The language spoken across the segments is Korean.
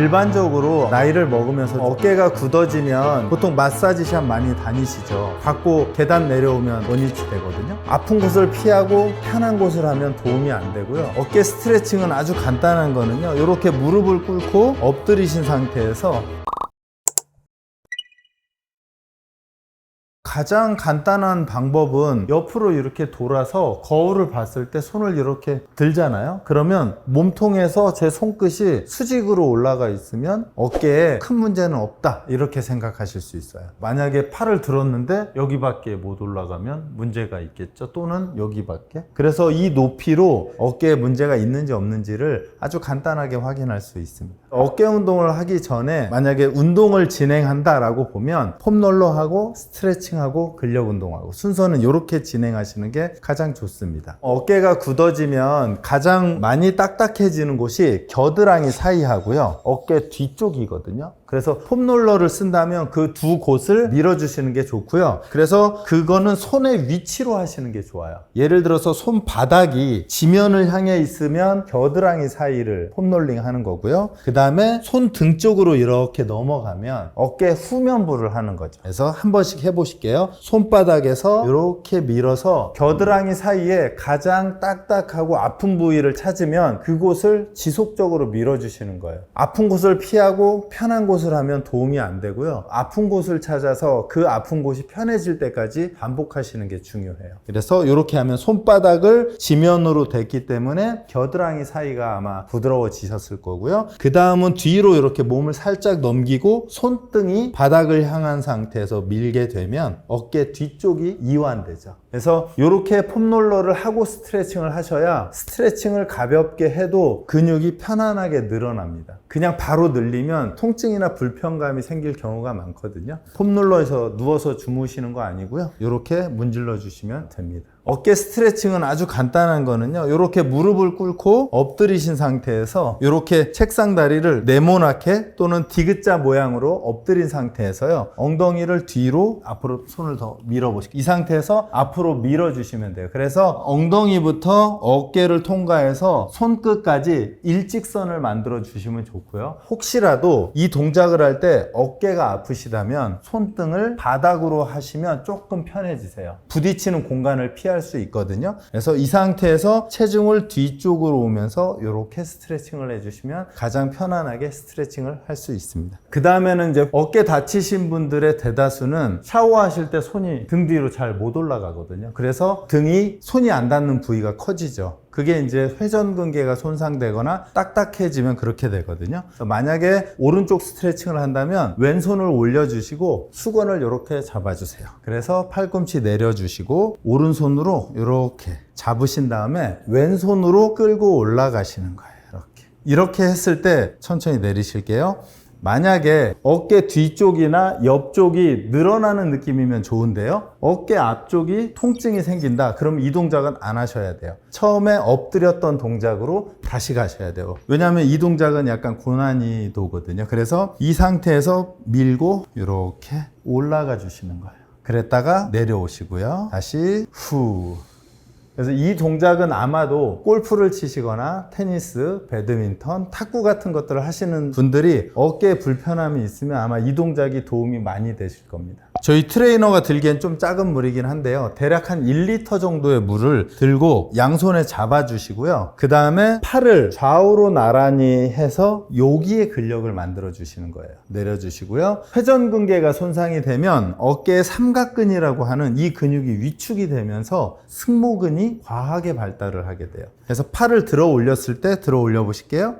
일반적으로 나이를 먹으면서 어깨가 굳어지면 보통 마사지샵 많이 다니시죠. 받고 계단 내려오면 원위치 되거든요. 아픈 곳을 피하고 편한 곳을 하면 도움이 안 되고요. 어깨 스트레칭은 아주 간단한 거는요, 이렇게 무릎을 꿇고 엎드리신 상태에서 가장 간단한 방법은 옆으로 이렇게 돌아서 거울을 봤을 때 손을 이렇게 들잖아요. 그러면 몸통에서 제 손끝이 수직으로 올라가 있으면 어깨에 큰 문제는 없다, 이렇게 생각하실 수 있어요. 만약에 팔을 들었는데 여기밖에 못 올라가면 문제가 있겠죠. 또는 여기밖에. 그래서 이 높이로 어깨에 문제가 있는지 없는지를 아주 간단하게 확인할 수 있습니다. 어깨 운동을 하기 전에 만약에 운동을 진행한다라고 보면 폼롤러하고 스트레칭하고 근력 운동하고 순서는 이렇게 진행하시는 게 가장 좋습니다. 어깨가 굳어지면 가장 많이 딱딱해지는 곳이 겨드랑이 사이하고요, 어깨 뒤쪽이거든요. 그래서 폼롤러를 쓴다면 그 두 곳을 밀어주시는 게 좋고요. 그래서 그거는 손의 위치로 하시는 게 좋아요. 예를 들어서 손바닥이 지면을 향해 있으면 겨드랑이 사이를 폼롤링 하는 거고요. 그 다음에 손등 쪽으로 이렇게 넘어가면 어깨 후면부를 하는 거죠. 그래서 한 번씩 해보실게요. 손바닥에서 이렇게 밀어서 겨드랑이 사이에 가장 딱딱하고 아픈 부위를 찾으면 그곳을 지속적으로 밀어주시는 거예요. 아픈 곳을 피하고 편한 곳을 하면 도움이 안 되고요. 아픈 곳을 찾아서 그 아픈 곳이 편해질 때까지 반복하시는 게 중요해요. 그래서 이렇게 하면 손바닥을 지면으로 댔기 때문에 겨드랑이 사이가 아마 부드러워지셨을 거고요. 그 다음은 뒤로 이렇게 몸을 살짝 넘기고 손등이 바닥을 향한 상태에서 밀게 되면 어깨 뒤쪽이 이완되죠. 그래서 이렇게 폼롤러를 하고 스트레칭을 하셔야 스트레칭을 가볍게 해도 근육이 편안하게 늘어납니다. 그냥 바로 늘리면 통증이나 불편감이 생길 경우가 많거든요. 폼롤러에서 누워서 주무시는 거 아니고요, 이렇게 문질러 주시면 됩니다. 어깨 스트레칭은 아주 간단한 거는요, 이렇게 무릎을 꿇고 엎드리신 상태에서 이렇게 책상 다리를 네모나게 또는 디귿자 모양으로 엎드린 상태에서요, 엉덩이를 뒤로 앞으로 손을 더 밀어보시고 이 상태에서 앞으로 밀어주시면 돼요. 그래서 엉덩이부터 어깨를 통과해서 손끝까지 일직선을 만들어 주시면 좋고요. 혹시라도 이 동작을 할 때 어깨가 아프시다면 손등을 바닥으로 하시면 조금 편해지세요. 부딪히는 공간을 피할 수 있거든요. 그래서 이 상태에서 체중을 뒤쪽으로 오면서 이렇게 스트레칭을 해주시면 가장 편안하게 스트레칭을 할 수 있습니다. 그 다음에는 이제 어깨 다치신 분들의 대다수는 샤워하실 때 손이 등 뒤로 잘 못 올라가거든요. 그래서 등이 손이 안 닿는 부위가 커지죠. 그게 이제 회전근개가 손상되거나 딱딱해지면 그렇게 되거든요. 그래서 만약에 오른쪽 스트레칭을 한다면 왼손을 올려주시고 수건을 이렇게 잡아주세요. 그래서 팔꿈치 내려주시고 오른손으로 이렇게 잡으신 다음에 왼손으로 끌고 올라가시는 거예요. 이렇게 했을 때 천천히 내리실게요. 만약에 어깨 뒤쪽이나 옆쪽이 늘어나는 느낌이면 좋은데요, 어깨 앞쪽이 통증이 생긴다, 그럼 이 동작은 안 하셔야 돼요. 처음에 엎드렸던 동작으로 다시 가셔야 돼요. 왜냐하면 이 동작은 약간 고난이도거든요. 그래서 이 상태에서 밀고 이렇게 올라가 주시는 거예요. 그랬다가 내려오시고요, 다시 후. 그래서 이 동작은 아마도 골프를 치시거나 테니스, 배드민턴, 탁구 같은 것들을 하시는 분들이 어깨에 불편함이 있으면 아마 이 동작이 도움이 많이 되실 겁니다. 저희 트레이너가 들기엔 좀 작은 물이긴 한데요, 대략 한 1리터 정도의 물을 들고 양손에 잡아주시고요, 그 다음에 팔을 좌우로 나란히 해서 여기에 근력을 만들어 주시는 거예요. 내려주시고요, 회전근개가 손상이 되면 어깨의 삼각근이라고 하는 이 근육이 위축이 되면서 승모근이 과하게 발달을 하게 돼요. 그래서 팔을 들어 올렸을 때 들어 올려 보실게요.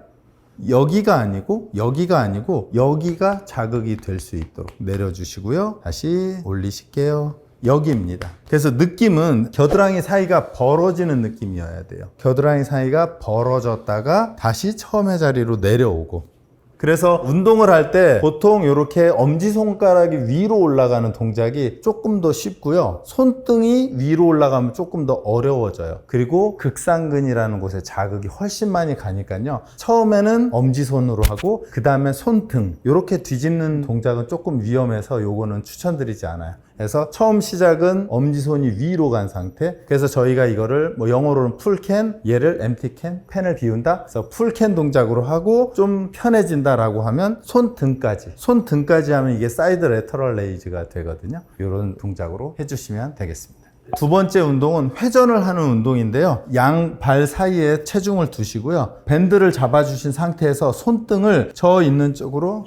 여기가 아니고 여기가 아니고 여기가 자극이 될 수 있도록 내려주시고요, 다시 올리실게요. 여기입니다. 그래서 느낌은 겨드랑이 사이가 벌어지는 느낌이어야 돼요. 겨드랑이 사이가 벌어졌다가 다시 처음의 자리로 내려오고. 그래서 운동을 할 때 보통 이렇게 엄지손가락이 위로 올라가는 동작이 조금 더 쉽고요, 손등이 위로 올라가면 조금 더 어려워져요. 그리고 극상근이라는 곳에 자극이 훨씬 많이 가니까요, 처음에는 엄지손으로 하고 그 다음에 손등 이렇게 뒤집는 동작은 조금 위험해서 요거는 추천드리지 않아요. 그래서 처음 시작은 엄지손이 위로 간 상태. 그래서 저희가 이거를 뭐 영어로는 풀캔, 얘를 엠티캔, 펜을 비운다. 그래서 풀캔 동작으로 하고 좀 편해진다라고 하면 손등까지 하면 이게 사이드 레터럴 레이즈가 되거든요. 이런 동작으로 해주시면 되겠습니다. 두 번째 운동은 회전을 하는 운동인데요. 양발 사이에 체중을 두시고요. 밴드를 잡아주신 상태에서 손등을 저 있는 쪽으로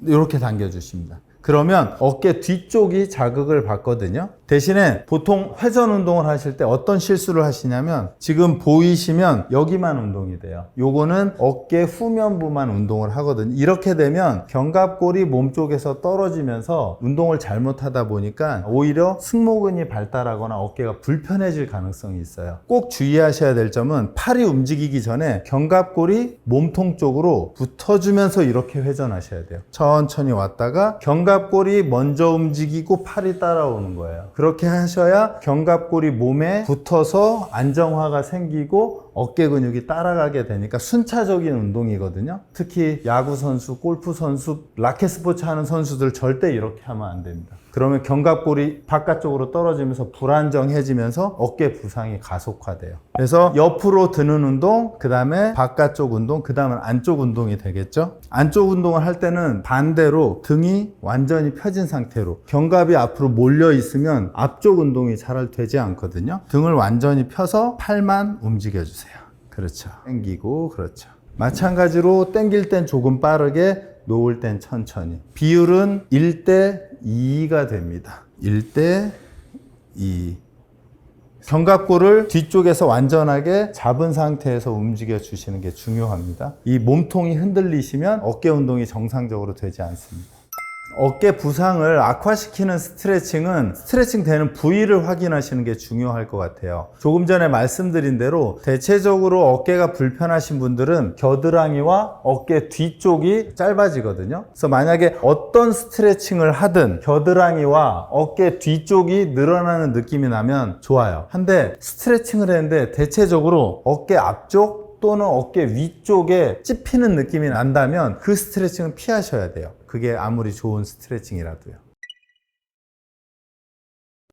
이렇게 당겨주십니다. 그러면 어깨 뒤쪽이 자극을 받거든요. 대신에 보통 회전 운동을 하실 때 어떤 실수를 하시냐면 지금 보이시면 여기만 운동이 돼요. 요거는 어깨 후면부만 운동을 하거든요. 이렇게 되면 견갑골이 몸쪽에서 떨어지면서 운동을 잘못하다 보니까 오히려 승모근이 발달하거나 어깨가 불편해질 가능성이 있어요. 꼭 주의하셔야 될 점은 팔이 움직이기 전에 견갑골이 몸통 쪽으로 붙어주면서 이렇게 회전하셔야 돼요. 천천히 왔다가 견갑골이 먼저 움직이고 팔이 따라오는 거예요. 그렇게 하셔야 견갑골이 몸에 붙어서 안정화가 생기고 어깨 근육이 따라가게 되니까 순차적인 운동이거든요. 특히 야구 선수, 골프 선수, 라켓 스포츠 하는 선수들 절대 이렇게 하면 안 됩니다. 그러면 견갑골이 바깥쪽으로 떨어지면서 불안정해지면서 어깨 부상이 가속화돼요. 그래서 옆으로 드는 운동, 그 다음에 바깥쪽 운동, 그 다음은 안쪽 운동이 되겠죠. 안쪽 운동을 할 때는 반대로 등이 완전히 펴진 상태로 견갑이 앞으로 몰려 있으면 앞쪽 운동이 잘 되지 않거든요. 등을 완전히 펴서 팔만 움직여주세요. 그렇죠. 당기고, 그렇죠. 마찬가지로 당길 땐 조금 빠르게, 놓을 땐 천천히. 비율은 1대 2가 됩니다. 1대 2. 견갑골을 뒤쪽에서 완전하게 잡은 상태에서 움직여 주시는 게 중요합니다. 이 몸통이 흔들리시면 어깨 운동이 정상적으로 되지 않습니다. 어깨 부상을 악화시키는 스트레칭은 스트레칭 되는 부위를 확인하시는 게 중요할 것 같아요. 조금 전에 말씀드린 대로 대체적으로 어깨가 불편하신 분들은 겨드랑이와 어깨 뒤쪽이 짧아지거든요. 그래서 만약에 어떤 스트레칭을 하든 겨드랑이와 어깨 뒤쪽이 늘어나는 느낌이 나면 좋아요. 한데 스트레칭을 했는데 대체적으로 어깨 앞쪽 또는 어깨 위쪽에 찝히는 느낌이 난다면 그 스트레칭은 피하셔야 돼요. 그게 아무리 좋은 스트레칭이라도요.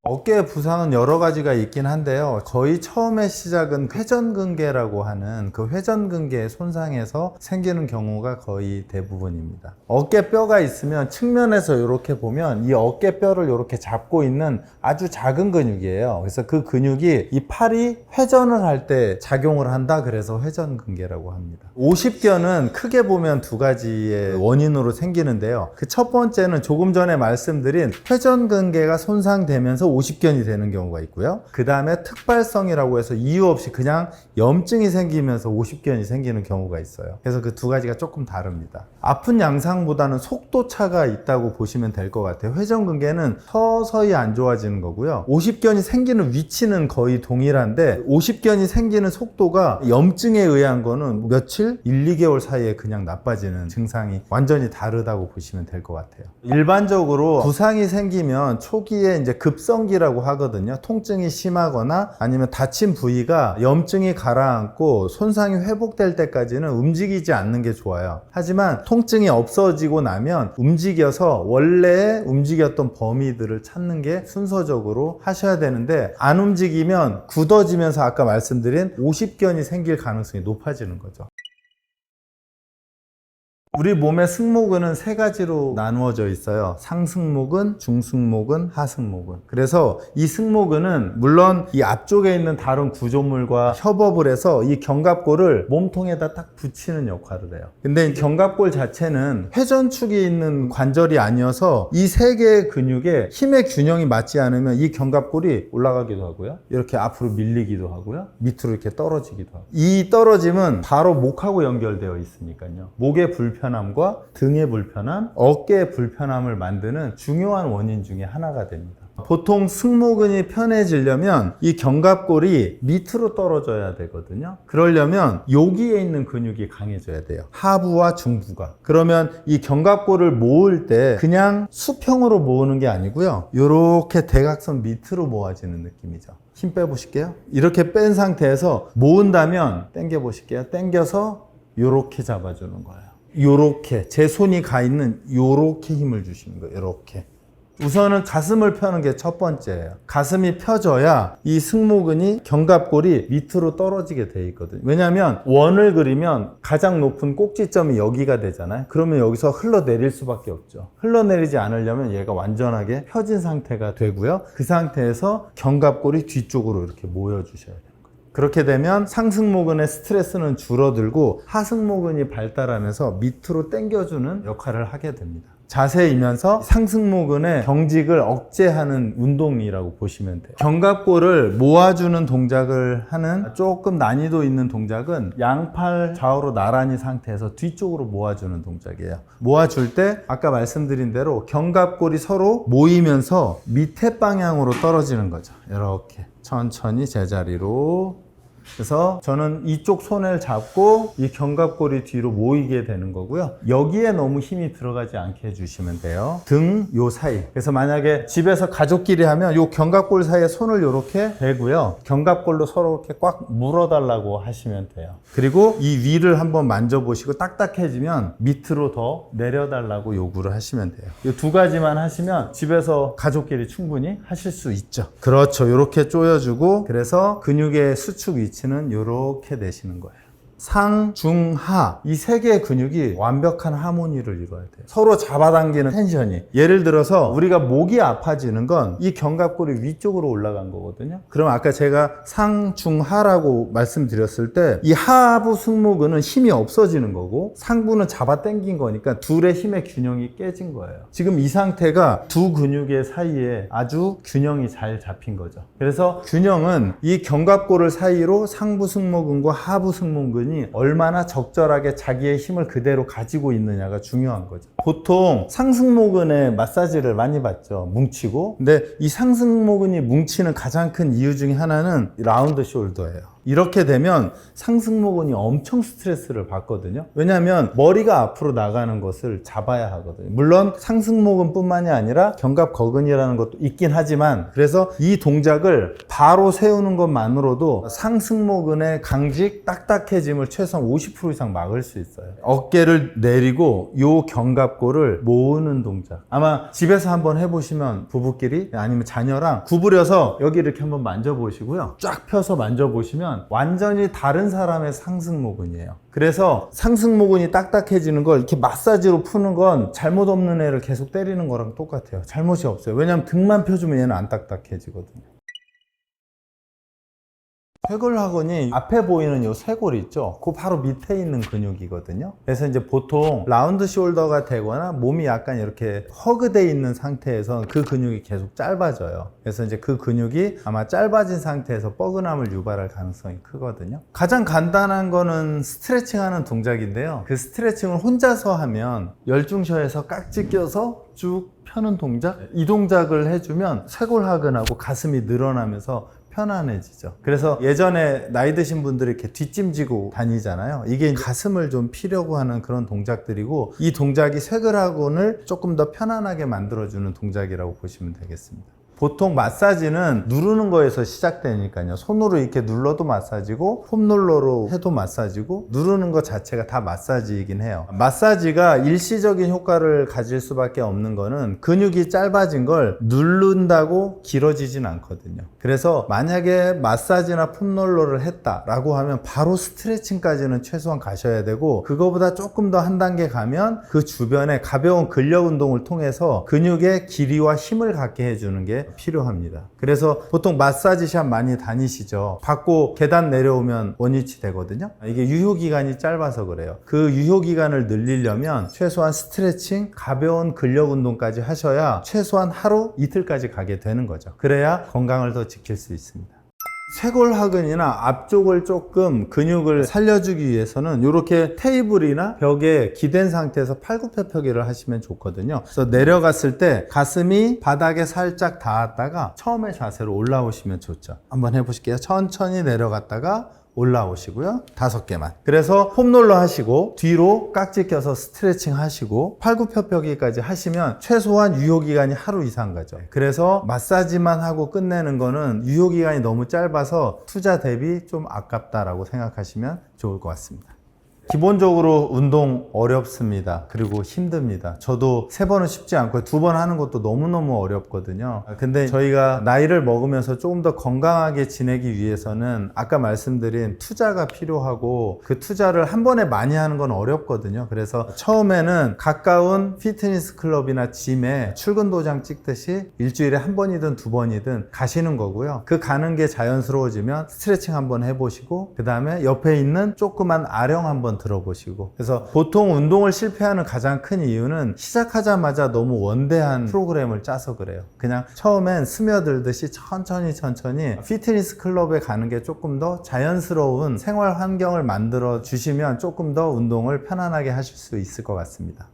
어깨 부상은 여러 가지가 있긴 한데요. 거의 처음에 시작은 회전근개라고 하는 그 회전근개의 손상에서 생기는 경우가 거의 대부분입니다. 어깨뼈가 있으면 측면에서 이렇게 보면 이 어깨뼈를 이렇게 잡고 있는 아주 작은 근육이에요. 그래서 그 근육이 이 팔이 회전을 할 때 작용을 한다. 그래서 회전근개라고 합니다. 오십견은 크게 보면 두 가지의 원인으로 생기는데요. 그 첫 번째는 조금 전에 말씀드린 회전근개가 손상되면서 오십견이 되는 경우가 있고요. 그 다음에 특발성이라고 해서 이유 없이 그냥 염증이 생기면서 오십견이 생기는 경우가 있어요. 그래서 그 두 가지가 조금 다릅니다. 아픈 양상보다는 속도 차가 있다고 보시면 될 것 같아요. 회전근개는 서서히 안 좋아지는 거고요. 오십견이 생기는 위치는 거의 동일한데 오십견이 생기는 속도가 염증에 의한 거는 며칠, 1, 2개월 사이에 그냥 나빠지는 증상이 완전히 다르다고 보시면 될 것 같아요. 일반적으로 부상이 생기면 초기에 이제 급성기라고 하거든요. 통증이 심하거나 아니면 다친 부위가 염증이 가라앉고 손상이 회복될 때까지는 움직이지 않는 게 좋아요. 하지만 통증이 없어지고 나면 움직여서 원래 움직였던 범위들을 찾는 게 순서적으로 하셔야 되는데 안 움직이면 굳어지면서 아까 말씀드린 오십견이 생길 가능성이 높아지는 거죠. 우리 몸의 승모근은 세 가지로 나누어져 있어요. 상승모근, 중승모근, 하승모근. 그래서 이 승모근은 물론 이 앞쪽에 있는 다른 구조물과 협업을 해서 이 견갑골을 몸통에다 딱 붙이는 역할을 해요. 근데 이 견갑골 자체는 회전축이 있는 관절이 아니어서 이 세 개의 근육의 힘의 균형이 맞지 않으면 이 견갑골이 올라가기도 하고요. 이렇게 앞으로 밀리기도 하고요. 밑으로 이렇게 떨어지기도 하고. 이 떨어짐은 바로 목하고 연결되어 있으니까요. 목의 불편함과 등의 불편함, 어깨의 불편함을 만드는 중요한 원인 중에 하나가 됩니다. 보통 승모근이 편해지려면 이 견갑골이 밑으로 떨어져야 되거든요. 그러려면 여기에 있는 근육이 강해져야 돼요. 하부와 중부가. 그러면 이 견갑골을 모을 때 그냥 수평으로 모으는 게 아니고요. 이렇게 대각선 밑으로 모아지는 느낌이죠. 힘 빼보실게요. 이렇게 뺀 상태에서 모은다면 당겨 보실게요. 당겨서 이렇게 잡아주는 거예요. 요렇게 제 손이 가 있는 요렇게 힘을 주시는 거예요. 요렇게 우선은 가슴을 펴는 게 첫 번째예요. 가슴이 펴져야 이 승모근이 견갑골이 밑으로 떨어지게 돼 있거든요. 왜냐하면 원을 그리면 가장 높은 꼭지점이 여기가 되잖아요. 그러면 여기서 흘러내릴 수밖에 없죠. 흘러내리지 않으려면 얘가 완전하게 펴진 상태가 되고요. 그 상태에서 견갑골이 뒤쪽으로 이렇게 모여주셔야 돼요. 그렇게 되면 상승모근의 스트레스는 줄어들고 하승모근이 발달하면서 밑으로 당겨주는 역할을 하게 됩니다. 자세이면서 상승모근의 경직을 억제하는 운동이라고 보시면 돼요. 견갑골을 모아주는 동작을 하는 조금 난이도 있는 동작은 양팔 좌우로 나란히 상태에서 뒤쪽으로 모아주는 동작이에요. 모아줄 때 아까 말씀드린 대로 견갑골이 서로 모이면서 밑에 방향으로 떨어지는 거죠. 이렇게 천천히 제자리로. 그래서 저는 이쪽 손을 잡고 이 견갑골이 뒤로 모이게 되는 거고요. 여기에 너무 힘이 들어가지 않게 해주시면 돼요. 등 요 사이. 그래서 만약에 집에서 가족끼리 하면 요 견갑골 사이에 손을 이렇게 대고요. 견갑골로 서로 이렇게 꽉 물어달라고 하시면 돼요. 그리고 이 위를 한번 만져보시고 딱딱해지면 밑으로 더 내려달라고 요구를 하시면 돼요. 이 두 가지만 하시면 집에서 가족끼리 충분히 하실 수 있죠. 그렇죠. 이렇게 조여주고 그래서 근육의 수축 위치 는 이렇게 내시는 거예요. 상, 중, 하 이 세 개의 근육이 완벽한 하모니를 이루어야 돼요. 서로 잡아당기는 텐션이. 예를 들어서 우리가 목이 아파지는 건 이 견갑골이 위쪽으로 올라간 거거든요. 그럼 아까 제가 상, 중, 하라고 말씀드렸을 때 이 하부 승모근은 힘이 없어지는 거고 상부는 잡아당긴 거니까 둘의 힘의 균형이 깨진 거예요. 지금 이 상태가 두 근육의 사이에 아주 균형이 잘 잡힌 거죠. 그래서 균형은 이 견갑골을 사이로 상부 승모근과 하부 승모근 얼마나 적절하게 자기의 힘을 그대로 가지고 있느냐가 중요한 거죠. 보통 상승모근에 마사지를 많이 받죠. 뭉치고. 근데 이 상승모근이 뭉치는 가장 큰 이유 중에 하나는 라운드 숄더예요. 이렇게 되면 상승모근이 엄청 스트레스를 받거든요. 왜냐하면 머리가 앞으로 나가는 것을 잡아야 하거든요. 물론 상승모근뿐만이 아니라 견갑거근이라는 것도 있긴 하지만 그래서 이 동작을 바로 세우는 것만으로도 상승모근의 강직, 딱딱해짐을 최소한 50% 이상 막을 수 있어요. 어깨를 내리고 요 견갑골을 모으는 동작. 아마 집에서 한번 해보시면 부부끼리 아니면 자녀랑 구부려서 여기 이렇게 한번 만져보시고요. 쫙 펴서 만져보시면 완전히 다른 사람의 상승모근이에요. 그래서 상승모근이 딱딱해지는 걸 이렇게 마사지로 푸는 건 잘못 없는 애를 계속 때리는 거랑 똑같아요. 잘못이 없어요. 왜냐하면 등만 펴주면 얘는 안 딱딱해지거든요. 쇄골하근이 앞에 보이는 이 쇄골 있죠? 그 바로 밑에 있는 근육이거든요. 그래서 이제 보통 라운드 숄더가 되거나 몸이 약간 이렇게 허그돼 있는 상태에서 그 근육이 계속 짧아져요. 그래서 이제 그 근육이 아마 짧아진 상태에서 뻐근함을 유발할 가능성이 크거든요. 가장 간단한 거는 스트레칭 하는 동작인데요. 그 스트레칭을 혼자서 하면 열중셔에서 깍지 껴서 쭉 펴는 동작? 이 동작을 해주면 쇄골하근하고 가슴이 늘어나면서 편안해지죠. 그래서 예전에 나이 드신 분들이 이렇게 뒷짐지고 다니잖아요. 이게 가슴을 좀 피려고 하는 그런 동작들이고 이 동작이 쇄골하근을 조금 더 편안하게 만들어주는 동작이라고 보시면 되겠습니다. 보통 마사지는 누르는 거에서 시작되니까요. 손으로 이렇게 눌러도 마사지고 폼롤러로 해도 마사지고 누르는 것 자체가 다 마사지이긴 해요. 마사지가 일시적인 효과를 가질 수밖에 없는 거는 근육이 짧아진 걸 누른다고 길어지진 않거든요. 그래서 만약에 마사지나 폼롤러를 했다라고 하면 바로 스트레칭까지는 최소한 가셔야 되고 그거보다 조금 더 한 단계 가면 그 주변에 가벼운 근력 운동을 통해서 근육의 길이와 힘을 갖게 해주는 게 필요합니다. 그래서 보통 마사지샵 많이 다니시죠. 받고 계단 내려오면 원위치 되거든요. 이게 유효기간이 짧아서 그래요. 그 유효기간을 늘리려면 최소한 스트레칭, 가벼운 근력 운동까지 하셔야 최소한 하루, 이틀까지 가게 되는 거죠. 그래야 건강을 더 지킬 수 있습니다. 쇄골하근이나 앞쪽을 조금 근육을 살려주기 위해서는 이렇게 테이블이나 벽에 기댄 상태에서 팔굽혀펴기를 하시면 좋거든요. 그래서 내려갔을 때 가슴이 바닥에 살짝 닿았다가 처음의 자세로 올라오시면 좋죠. 한번 해보실게요. 천천히 내려갔다가 올라오시고요. 5개만. 그래서 폼롤러 하시고 뒤로 깍지 껴서 스트레칭 하시고 팔굽혀펴기까지 하시면 최소한 유효기간이 하루 이상 가죠. 그래서 마사지만 하고 끝내는 거는 유효기간이 너무 짧아서 투자 대비 좀 아깝다라고 생각하시면 좋을 것 같습니다. 기본적으로 운동 어렵습니다. 그리고 힘듭니다. 저도 3번은 쉽지 않고 2번 하는 것도 너무너무 어렵거든요. 근데 저희가 나이를 먹으면서 조금 더 건강하게 지내기 위해서는 아까 말씀드린 투자가 필요하고 그 투자를 한 번에 많이 하는 건 어렵거든요. 그래서 처음에는 가까운 피트니스 클럽이나 짐에 출근 도장 찍듯이 일주일에 한 번이든 2번이든 가시는 거고요. 그 가는 게 자연스러워지면 스트레칭 한번 해보시고 그 다음에 옆에 있는 조그만 아령 한번 들어보시고. 그래서 보통 운동을 실패하는 가장 큰 이유는 시작하자마자 너무 원대한 프로그램을 짜서 그래요. 그냥 처음엔 스며들듯이 천천히 피트니스 클럽에 가는 게 조금 더 자연스러운 생활 환경을 만들어 주시면 조금 더 운동을 편안하게 하실 수 있을 것 같습니다.